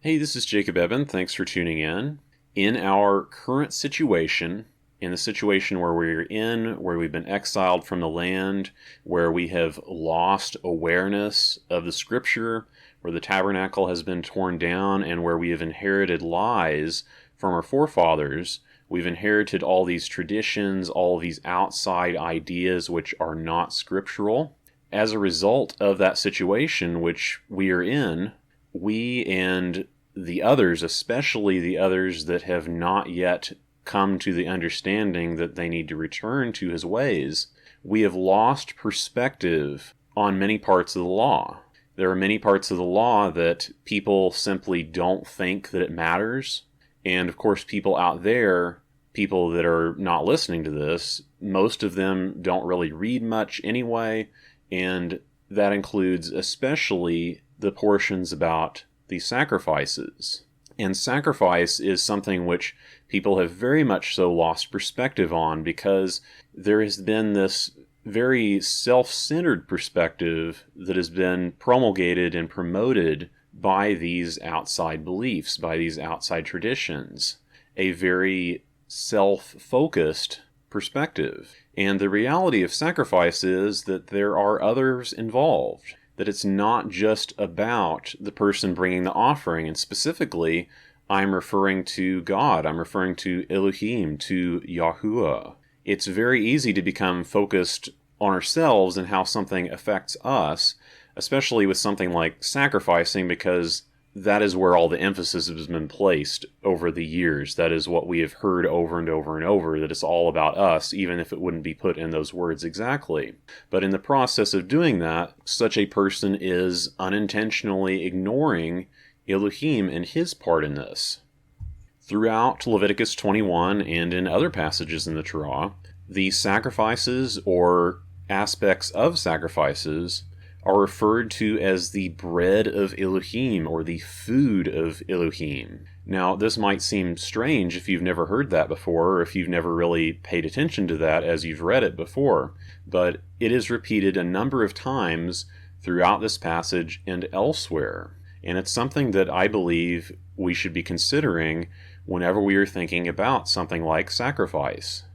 Hey, this is Jacob Evan. Thanks for tuning in. In our current situation, in the situation where we're in, where we've been exiled from the land, where we have lost awareness of the scripture, where the tabernacle has been torn down, and where we have inherited lies from our forefathers, we've inherited all these traditions, all these outside ideas which are not scriptural. As a result of that situation which we are in, we and the others, especially the others that have not yet come to the understanding that they need to return to his ways, we have lost perspective on many parts of the law. There are many parts of the law that people simply don't think that it matters. And of course, people out there, people that are not listening to this, most of them don't really read much anyway. And that includes especially the portions about the sacrifices. And sacrifice is something which people have very much so lost perspective on, because there has been this very self-centered perspective that has been promulgated and promoted by these outside beliefs, by these outside traditions. A very self-focused perspective. And the reality of sacrifice is that there are others involved, that it's not just about the person bringing the offering. And specifically, I'm referring to God. I'm referring to Elohim, to Yahuwah. It's very easy to become focused on ourselves and how something affects us, especially with something like sacrificing, because that is where all the emphasis has been placed over the years. That is what we have heard over and over and over, that it's all about us, even if it wouldn't be put in those words exactly. But in the process of doing that, such a person is unintentionally ignoring Elohim and his part in this. Throughout Leviticus 21 and in other passages in the Torah, the sacrifices or aspects of sacrifices are referred to as the bread of Elohim, or the food of Elohim. Now, this might seem strange if you've never heard that before, or if you've never really paid attention to that as you've read it before, but it is repeated a number of times throughout this passage and elsewhere. And it's something that I believe we should be considering whenever we are thinking about something like sacrifice.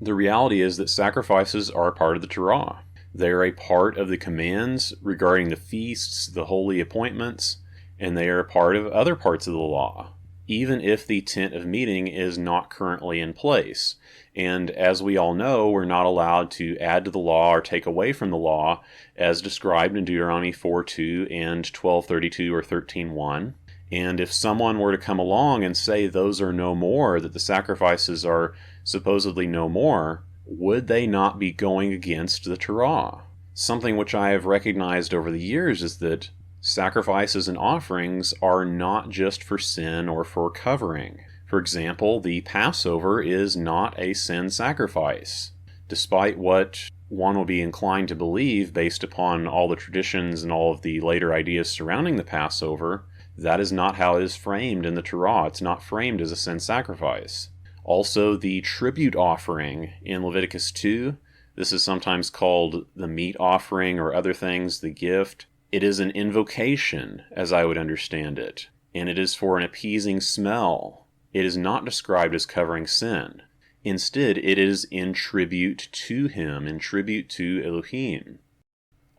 The reality is that sacrifices are a part of the Torah. They are a part of the commands regarding the feasts, the holy appointments, and they are a part of other parts of the law, even if the tent of meeting is not currently in place. And as we all know, we're not allowed to add to the law or take away from the law, as described in Deuteronomy 4:2 and 12:32 or 13:1. And if someone were to come along and say those are no more, that the sacrifices are supposedly no more, would they not be going against the Torah? Something which I have recognized over the years is that sacrifices and offerings are not just for sin or for covering. For example, the Passover is not a sin sacrifice. Despite what one will be inclined to believe based upon all the traditions and all of the later ideas surrounding the Passover, that is not how it is framed in the Torah. It's not framed as a sin sacrifice. Also, the tribute offering in Leviticus 2, this is sometimes called the meat offering or other things, the gift. It is an invocation, as I would understand it, and it is for an appeasing smell. It is not described as covering sin. Instead, it is in tribute to him, in tribute to Elohim.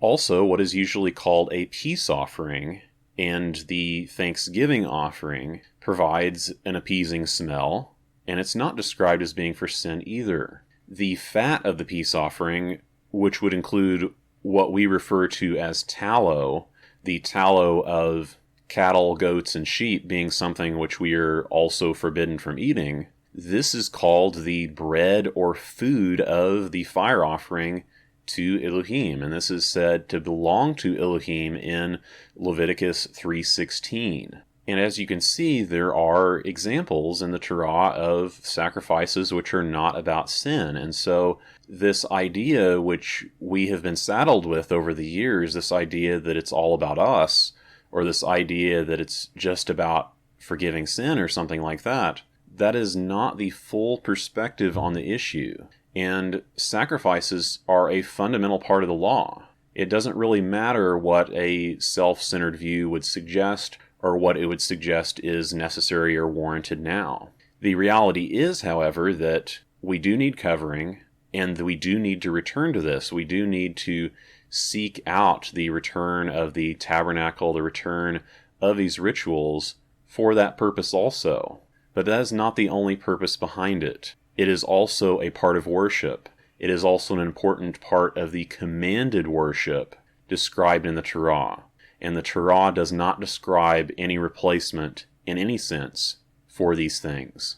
Also, what is usually called a peace offering and the thanksgiving offering provides an appeasing smell, and it's not described as being for sin either. The fat of the peace offering, which would include what we refer to as tallow, the tallow of cattle, goats, and sheep being something which we are also forbidden from eating, this is called the bread or food of the fire offering to Elohim, and this is said to belong to Elohim in Leviticus 3:16. And as you can see, there are examples in the Torah of sacrifices which are not about sin. And so this idea which we have been saddled with over the years, this idea that it's all about us, or this idea that it's just about forgiving sin or something like that, that is not the full perspective on the issue. And sacrifices are a fundamental part of the law. It doesn't really matter what a self-centered view would suggest, or what it would suggest is necessary or warranted now. The reality is, however, that we do need covering, and we do need to return to this. We do need to seek out the return of the tabernacle, the return of these rituals for that purpose also. But that is not the only purpose behind it. It is also a part of worship. It is also an important part of the commanded worship described in the Torah. And the Torah does not describe any replacement in any sense for these things.